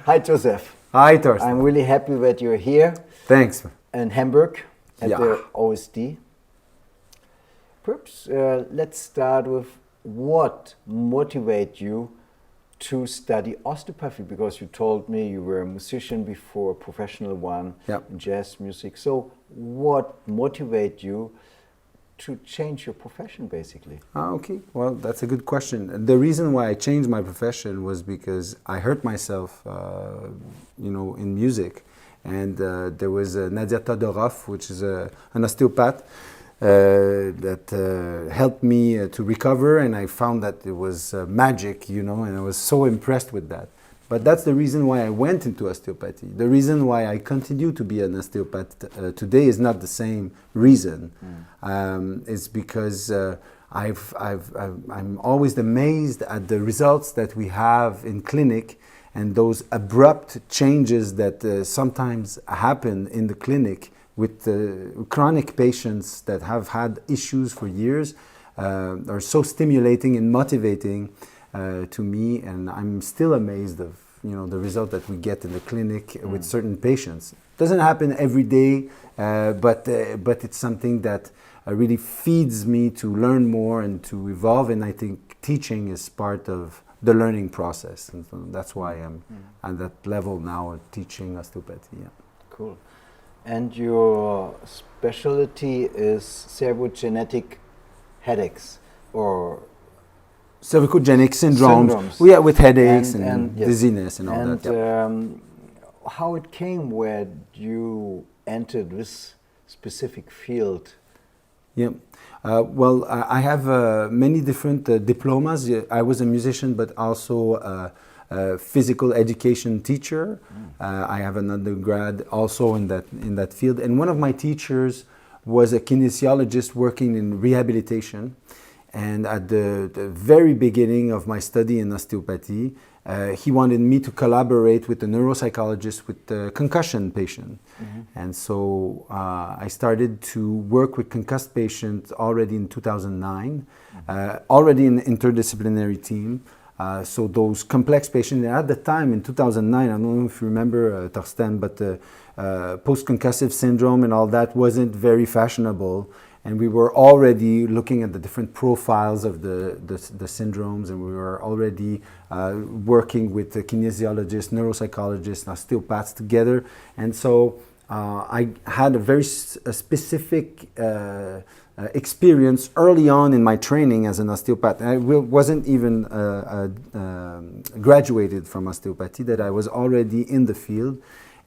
Hi, Joseph. Hi, Torsten. I'm really happy that you're here. Thanks. In Hamburg at Yeah. the OSD. Perhaps let's start with what motivated you to study osteopathy, because you told me you were a musician before, a professional one, Yeah. in jazz music. So what motivated you to change your profession, basically? Okay, well, that's a good question. The reason why I changed my profession was because I hurt myself, in music. And there was Nadia Todorov, which is an osteopath, that helped me to recover, and I found that it was magic, and I was so impressed with that. But that's the reason why I went into osteopathy. The reason why I continue to be an osteopath today is not the same reason. It's because I'm always amazed at the results that we have in clinic, and those abrupt changes that sometimes happen in the clinic with chronic patients that have had issues for years are so stimulating and motivating to me, and I'm still amazed of the result that we get in the clinic with certain patients. Doesn't happen every day, but it's something that really feeds me to learn more and to evolve, and I think teaching is part of the learning process, and so that's why I'm at that level now of teaching osteopathy. Yeah. Cool. And your specialty is cervicogenetic headaches, or cervicogenic syndromes. Yeah, with headaches and yes. dizziness and all that. Yeah. How it came where you entered this specific field? Yeah. Well, I have many different diplomas. I was a musician, but also a physical education teacher. I have an undergrad also in that field. And one of my teachers was a kinesiologist working in rehabilitation. And at the very beginning of my study in osteopathy, he wanted me to collaborate with a neuropsychologist with the concussion patient. And so I started to work with concussed patients already in 2009, already in an interdisciplinary team. So those complex patients, at the time in 2009, I don't know if you remember, Torsten, but post-concussive syndrome and all that wasn't very fashionable. And we were already looking at the different profiles of the syndromes, and we were already working with the kinesiologists, neuropsychologists, osteopaths together. And so I had a very specific experience early on in my training as an osteopath. I wasn't even graduated from osteopathy, that I was already in the field.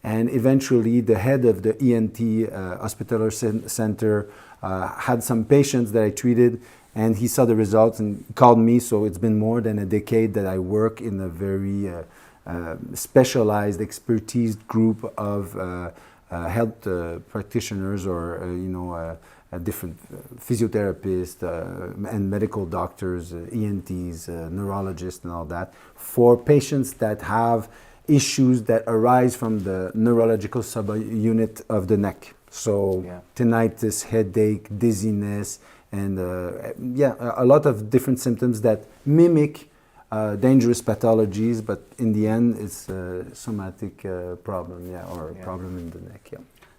And eventually the head of the ENT Hospitaler Center had some patients that I treated, and he saw the results and called me. So it's been more than a decade that I work in a very specialized expertise group of health practitioners, or different physiotherapists and medical doctors, ENTs, neurologists and all that, for patients that have issues that arise from the neurological subunit of the neck. So tinnitus, headache, dizziness, and a lot of different symptoms that mimic dangerous pathologies, but in the end it's a somatic problem, or a problem in the neck.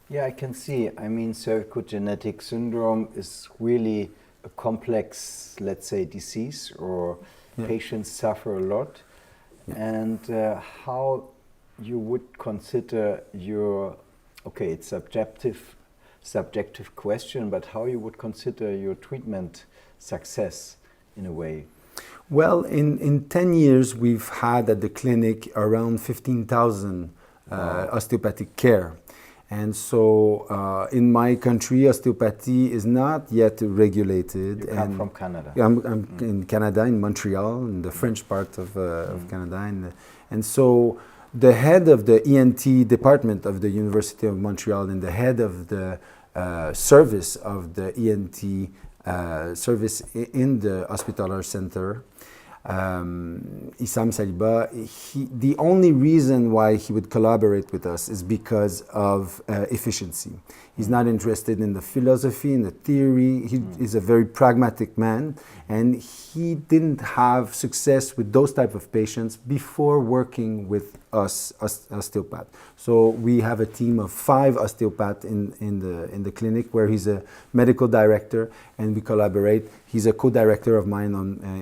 Yeah, I can see. I mean, cervicogenetic syndrome is really a complex, let's say, disease, or patients suffer a lot. And how you would consider your, it's subjective question, but how you would consider your treatment success in a way? Well, in 10 years, we've had at the clinic around 15,000 osteopathic care. And so in my country, osteopathy is not yet regulated. You come from Canada. I'm in Canada, in Montreal, in the French part of Canada. And so the head of the ENT department of the University of Montreal and the head of the service of the ENT service in the Hospitaler Center, Issam Saliba, the only reason why he would collaborate with us is because of efficiency. He's not interested in the philosophy, in the theory. He is a very pragmatic man, and he didn't have success with those type of patients before working with osteopath. So we have a team of 5 osteopaths in the clinic, where he's a medical director, and we collaborate. He's a co-director of mine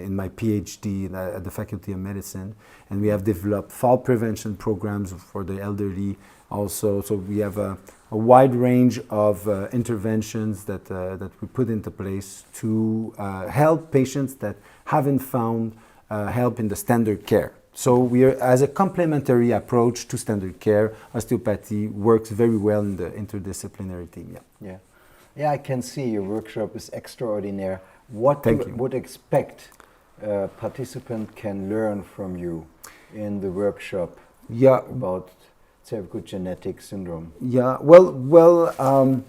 in my PhD at the Faculty of Medicine, and we have developed fall prevention programs for the elderly also. So we have a wide range of interventions that we put into place to help patients that haven't found help in the standard care. So we are, as a complementary approach to standard care, osteopathy works very well in the interdisciplinary team. Yeah, I can see your workshop is extraordinary. What you would expect a participant can learn from you in the workshop about cervical genetic syndrome? Yeah, well,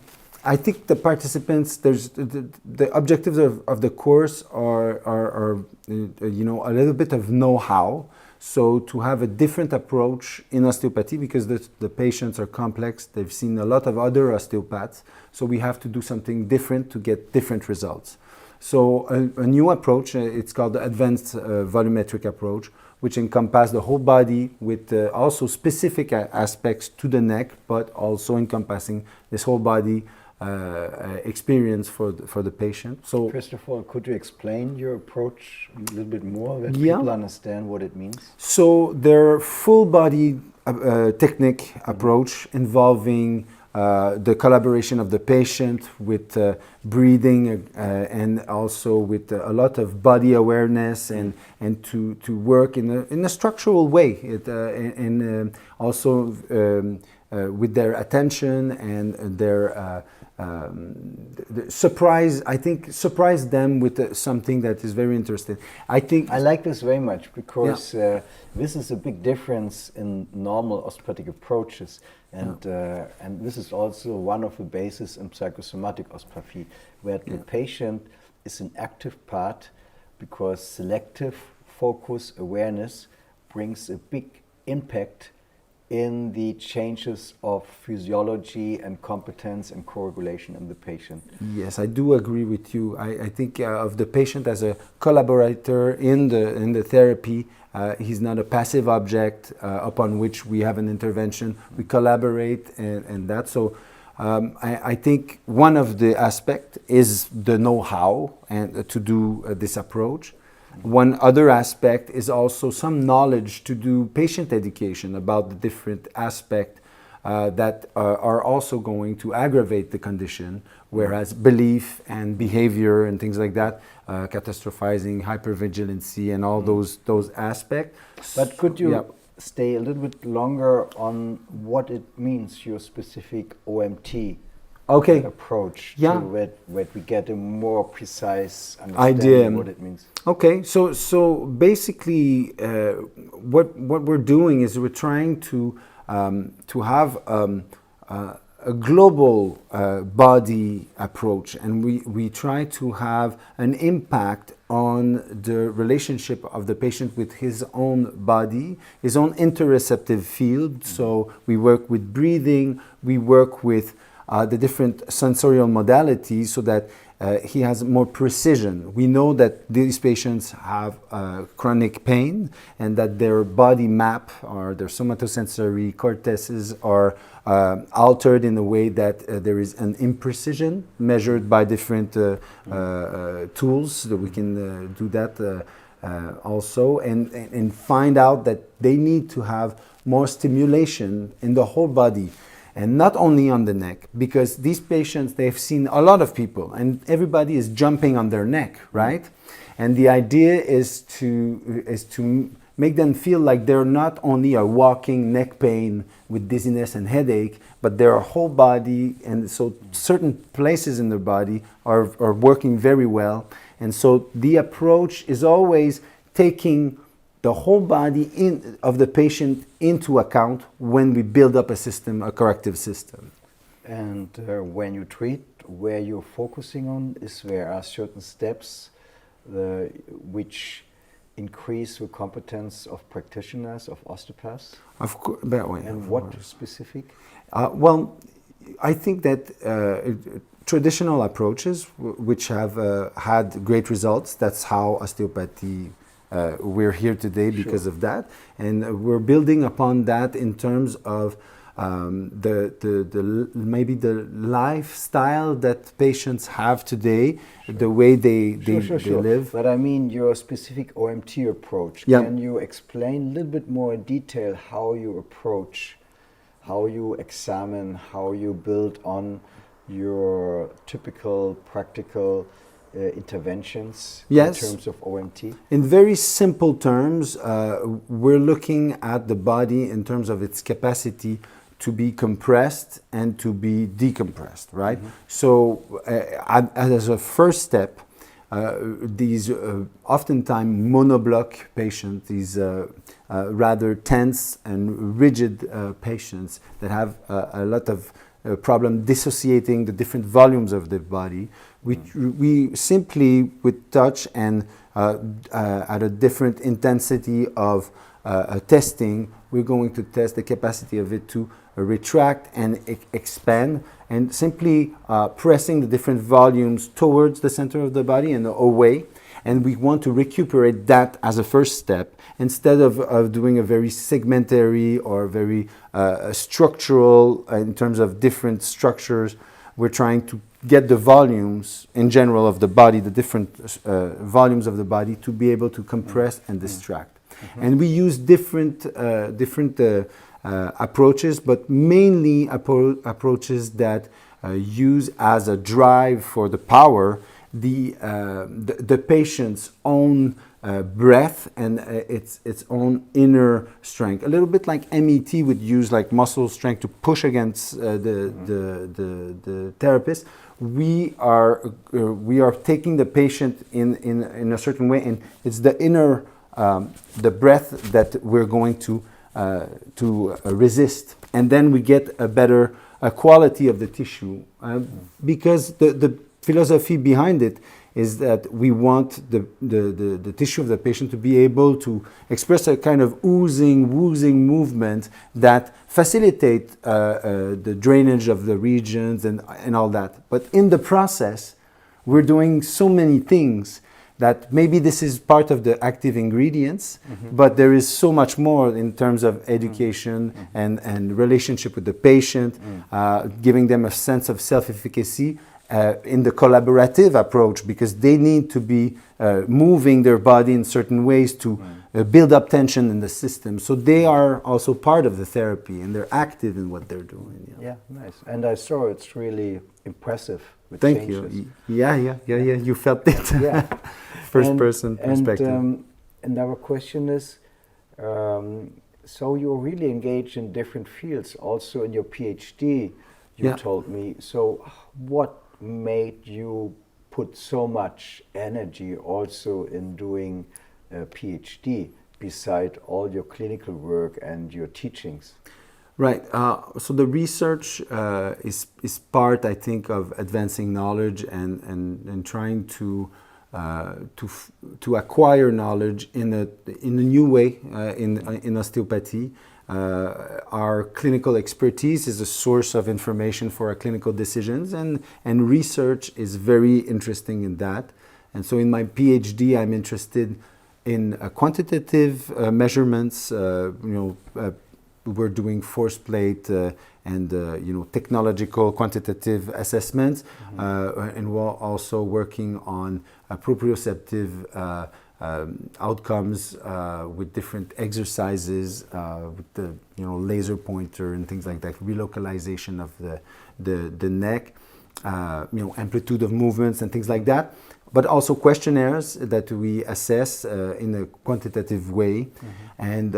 I think the participants, the objectives of the course are you know, a little bit of know-how. So to have a different approach in osteopathy, because the patients are complex, they've seen a lot of other osteopaths, so we have to do something different to get different results. So a new approach, it's called the advanced volumetric approach, which encompasses the whole body with also specific aspects to the neck, but also encompassing this whole body experience for the patient. So first of all, could you explain your approach a little bit more, that people understand what it means? So their full body technique approach involving the collaboration of the patient with breathing and also with a lot of body awareness and to work in a structural way, and also with their attention and their surprise them with something that is very interesting. I like this very much, because this is a big difference in normal osteopathic approaches, and this is also one of the bases in psychosomatic osteopathy, where the patient is an active part, because selective focus awareness brings a big impact in the changes of physiology and competence and co-regulation in the patient. Yes, I do agree with you. I think of the patient as a collaborator in the therapy. He's not a passive object upon which we have an intervention. We collaborate and that. So I think one of the aspects is the know-how and to do this approach. One other aspect is also some knowledge to do patient education about the different aspects that are also going to aggravate the condition, whereas belief and behavior and things like that, catastrophizing, hypervigilancy and all those aspects. But could you stay a little bit longer on what it means, your specific OMT approach, to where we get a more precise understanding of what it means? Okay, so basically what we're doing is we're trying to have a global body approach, and we try to have an impact on the relationship of the patient with his own body, his own interoceptive field. So we work with breathing, we work with the different sensorial modalities so that he has more precision. We know that these patients have chronic pain and that their body map or their somatosensory cortices are altered in a way that there is an imprecision measured by different tools. So we can do that also and find out that they need to have more stimulation in the whole body. And not only on the neck, because these patients, they've seen a lot of people and everybody is jumping on their neck, right? And the idea is to make them feel like they're not only a walking neck pain with dizziness and headache, but their whole body, and so certain places in their body are working very well. And so the approach is always taking the whole body of the patient into account when we build up a system, a corrective system. And when you treat, where you're focusing on is there are certain steps which increase the competence of practitioners, of osteopaths? Of course, that way. And what specific? Well, I think that traditional approaches which have had great results, that's how osteopathy we're here today because of that. And we're building upon that in terms of maybe the lifestyle that patients have today, the way they live. But I mean your specific OMT approach. Yeah. Can you explain a little bit more in detail how you approach, how you examine, how you build on your typical practical interventions in terms of OMT? In very simple terms, we're looking at the body in terms of its capacity to be compressed and to be decompressed, right? So as a first step, these oftentimes monoblock patients, these rather tense and rigid patients that have a lot of problem dissociating the different volumes of the body, we simply with touch and at a different intensity of testing, we're going to test the capacity of it to retract and expand, and simply pressing the different volumes towards the center of the body and away. And we want to recuperate that as a first step instead of doing a very segmentary or very structural in terms of different structures. We're trying to get the volumes in general of the body, the different volumes of the body, to be able to compress and distract. And we use different approaches, but mainly approaches that use as a drive for the power the patient's own breath and its own inner strength. A little bit like MET would use like muscle strength to push against the therapist. We are taking the patient in a certain way, and it's the inner the breath that we're going to resist, and then we get a better quality of the tissue because the philosophy behind it is that we want the tissue of the patient to be able to express a kind of oozing, woozing movement that facilitate the drainage of the regions and all that. But in the process, we're doing so many things that maybe this is part of the active ingredients, but there is so much more in terms of education and relationship with the patient, giving them a sense of self-efficacy in the collaborative approach, because they need to be moving their body in certain ways to build up tension in the system. So they are also part of the therapy and they're active in what they're doing. Yeah, nice. And I saw it's really impressive. Thank you. Yeah. You felt it. Yeah. First person perspective. And our question is, so you're really engaged in different fields, also in your PhD, you told me. So what made you put so much energy also in doing a PhD beside all your clinical work and your teachings? Right. So the research is part, I think, of advancing knowledge and trying to acquire knowledge in a new way in osteopathy. Our clinical expertise is a source of information for our clinical decisions, and research is very interesting in that. And so in my PhD, I'm interested in quantitative measurements. We're doing force plate and technological quantitative assessments, and we're also working on proprioceptive outcomes with different exercises, with the laser pointer and things like that, relocalization of the neck, amplitude of movements and things like that. But also questionnaires that we assess in a quantitative way. And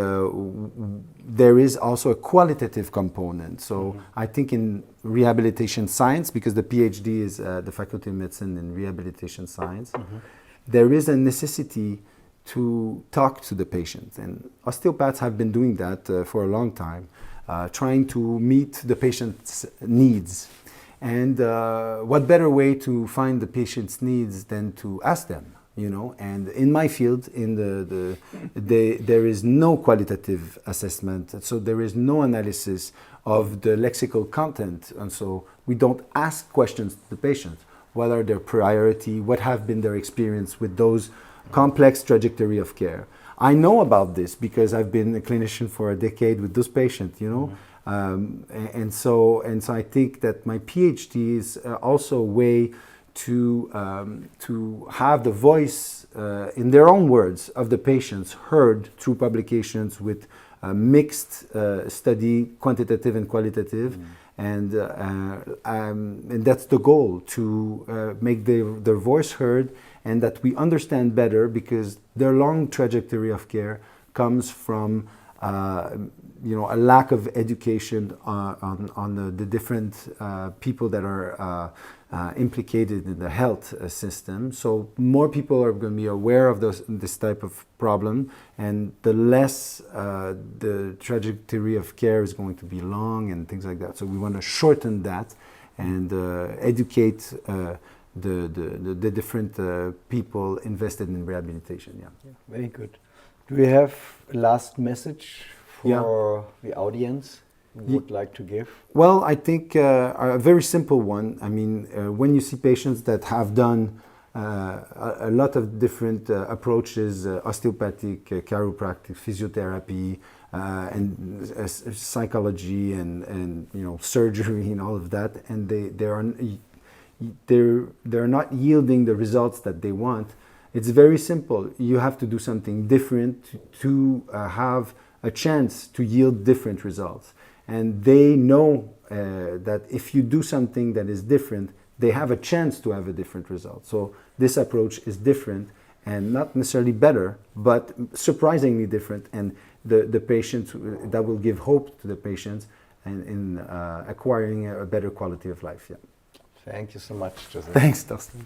there is also a qualitative component. So I think in rehabilitation science, because the PhD is the Faculty of Medicine in Rehabilitation Science, there is a necessity to talk to the patient. And osteopaths have been doing that for a long time, trying to meet the patient's needs. And what better way to find the patient's needs than to ask them, And in my field, there is no qualitative assessment, so there is no analysis of the lexical content, and so we don't ask questions to the patient. what are their priority, what have been their experience with those complex trajectory of care. I know about this because I've been a clinician for a decade with those patients, you know. And so I think that my PhD is also a way to have the voice in their own words of the patients heard through publications with mixed study, quantitative and qualitative, and that's the goal, to make their voice heard, and that we understand better, because their long trajectory of care comes from a lack of education on the different people that are implicated in the health system. So more people are going to be aware of this type of problem, and the less the trajectory of care is going to be long and things like that. So we want to shorten that and educate the different people invested in rehabilitation. Yeah. Very good. Do we have a last message for the audience you would like to give? Well, I think a very simple one. I mean, when you see patients that have done a lot of different approaches, osteopathic, chiropractic, physiotherapy, and psychology, and surgery, and all of that, and they're not yielding the results that they want. It's very simple. You have to do something different to have a chance to yield different results. And they know that if you do something that is different, they have a chance to have a different result. So this approach is different, and not necessarily better, but surprisingly different. And the patients, that will give hope to the patients and in acquiring a better quality of life. Yeah. Thank you so much, Joseph. Thanks, Torsten.